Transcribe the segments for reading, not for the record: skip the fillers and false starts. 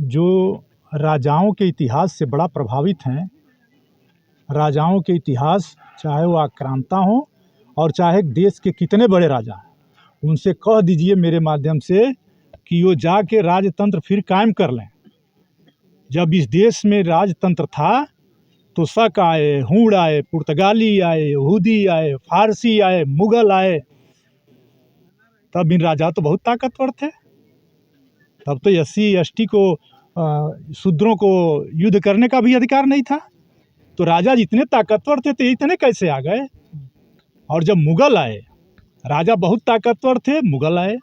जो राजाओं के इतिहास से बड़ा प्रभावित हैं। राजाओं के इतिहास, चाहे वो आक्रांता हों और चाहे देश के कितने बड़े राजा हैं, उनसे कह दीजिए मेरे माध्यम से कि वो जाके राजतंत्र फिर कायम कर लें। जब इस देश में राजतंत्र था तो शक आए, हूण आए, पुर्तगाली आए, यहूदी आए, फारसी आए, मुगल आए। तब इन राजा तो बहुत ताकतवर थे। तब तो SC ST को शूद्रों को युद्ध करने का भी अधिकार नहीं था। तो राजा जितने ताकतवर थे तो इतने कैसे आ गए? और जब मुगल आए, राजा बहुत ताकतवर थे, मुगल आए,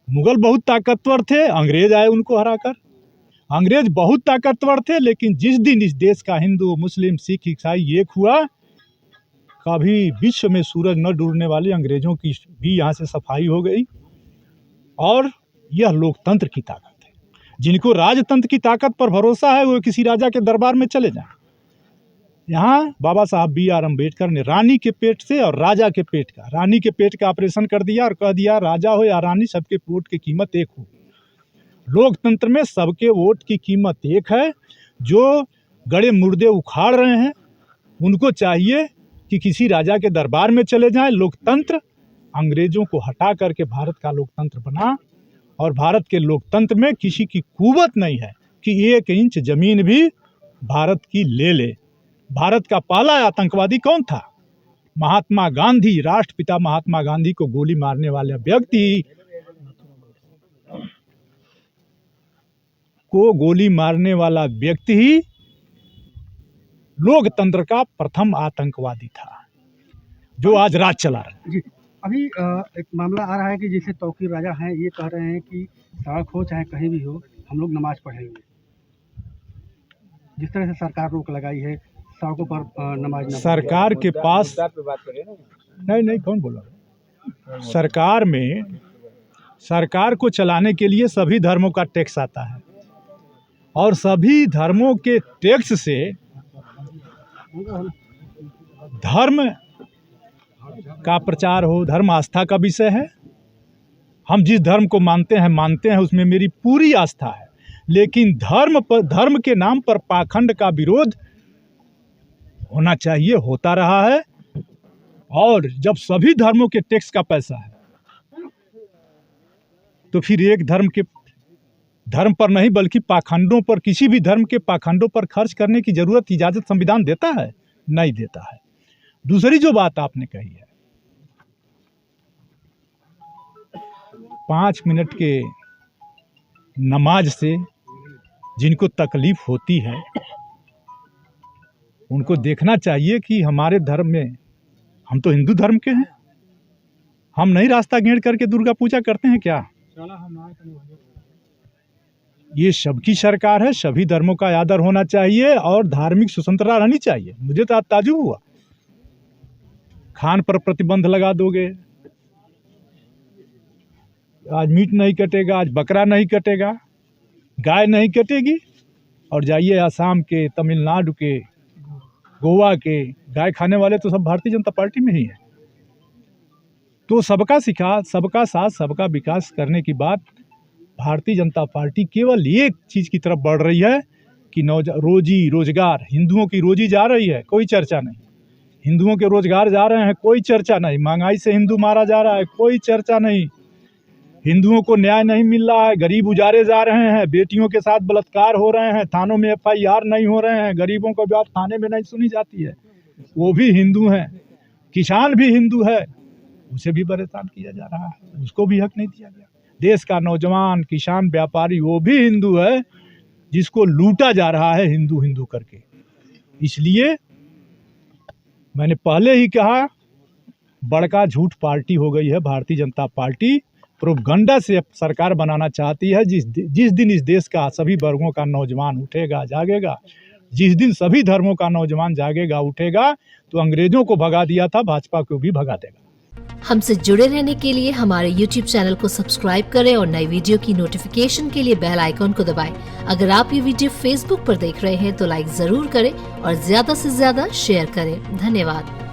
मुगल बहुत ताकतवर थे, अंग्रेज आए उनको हराकर। अंग्रेज बहुत ताकतवर थे, लेकिन जिस दिन इस देश का हिंदू, मुस्लिम, सिख, ईसाई एक हुआ, कभी विश्व में सूरज न डूबने वाले अंग्रेजों की भी यहाँ से सफाई हो गई। और यह लोकतंत्र की ताकत है। जिनको राजतंत्र की ताकत पर भरोसा है वो किसी राजा के दरबार में चले जाएं। यहाँ बाबा साहब BR अम्बेडकर ने रानी के पेट से और राजा के पेट का, रानी के पेट का ऑपरेशन कर दिया और कह दिया राजा हो या रानी, सबके वोट की कीमत एक हो। लोकतंत्र में सबके वोट की कीमत एक है। जो गड़े मुर्दे उखाड़ रहे हैं उनको चाहिए कि किसी राजा के दरबार में चले जाएं। लोकतंत्र अंग्रेजों को हटा करके भारत का लोकतंत्र बना, और भारत के लोकतंत्र में किसी की कुवत नहीं है कि 1 इंच जमीन भी भारत की ले ले। भारत का पहला आतंकवादी कौन था? महात्मा गांधी। राष्ट्रपिता महात्मा गांधी को गोली मारने वाला व्यक्ति ही लोकतंत्र का प्रथम आतंकवादी था, जो आज राज चला रहा है। जी, अभी एक मामला आ रहा है कि जैसे तौकीर राजा हैं, ये कह रहे हैं कि सड़क हो चाहे कहीं भी हो, हम लोग नमाज पढ़ेंगे। जिस तरह से सरकार रोक लगाई है सड़कों पर नमाज न सरकार के पास नहीं कौन बोला? सरकार को चलाने के लिए सभी धर्मों का टैक्स आता है, और सभी धर्मों के टैक्स से धर्म का प्रचार हो। धर्म आस्था का विषय है। हम जिस धर्म को मानते हैं उसमें मेरी पूरी आस्था है। लेकिन धर्म के नाम पर पाखंड का विरोध होना चाहिए, होता रहा है। और जब सभी धर्मों के टैक्स का पैसा है तो फिर एक धर्म पर नहीं बल्कि पाखंडों पर, किसी भी धर्म के पाखंडों पर खर्च करने की जरूरत इजाजत संविधान देता है? नहीं देता है। दूसरी जो बात आपने कही है, 5 मिनट के नमाज से जिनको तकलीफ होती है उनको देखना चाहिए कि हमारे धर्म में, हम तो हिंदू धर्म के हैं, हम नहीं रास्ता घेर करके दुर्गा पूजा करते हैं क्या? ये सबकी सरकार है, सभी धर्मों का आदर होना चाहिए और धार्मिक स्वतंत्रता रहनी चाहिए। मुझे तो आज ताज्जुब हुआ, खान पर प्रतिबंध लगा दोगे, आज मीट नहीं कटेगा, आज बकरा नहीं कटेगा, गाय नहीं कटेगी, और जाइए आसाम के, तमिलनाडु के, गोवा के, गाय खाने वाले तो सब भारतीय जनता पार्टी में ही है। तो सबका साथ सबका विकास करने की बात भारतीय जनता पार्टी केवल एक चीज़ की तरफ बढ़ रही है कि रोजी रोजगार, हिंदुओं की रोजी जा रही है, कोई चर्चा नहीं। हिंदुओं के रोजगार जा रहे हैं, कोई चर्चा नहीं। महंगाई से हिंदू मारा जा रहा है, कोई चर्चा नहीं। हिंदुओं को न्याय नहीं मिल रहा है, गरीब उजारे जा रहे हैं, बेटियों के साथ बलात्कार हो रहे हैं, थानों में FIR नहीं हो रहे हैं, गरीबों को बात थाने में नहीं सुनी जाती है, वो भी हिंदू हैं। किसान भी हिंदू है, उसे भी परेशान किया जा रहा है, उसको भी हक नहीं दिया गया। देश का नौजवान, किसान, व्यापारी, वो भी हिंदू है, जिसको लूटा जा रहा है हिंदू करके। इसलिए मैंने पहले ही कहा, बड़का झूठ पार्टी हो गई है भारतीय जनता पार्टी। प्रोपगंडा से सरकार बनाना चाहती है। जिस दिन इस देश का सभी वर्गों का नौजवान उठेगा, जागेगा, जिस दिन सभी धर्मों का नौजवान जागेगा, उठेगा, तो अंग्रेजों को भगा दिया था, भाजपा को भी भगा देगा। हमसे जुड़े रहने के लिए हमारे YouTube चैनल को सब्सक्राइब करें और नई वीडियो की नोटिफिकेशन के लिए बेल आइकॉन को दबाएं। अगर आप ये वीडियो Facebook पर देख रहे हैं तो लाइक जरूर करें और ज्यादा से ज्यादा शेयर करें। धन्यवाद।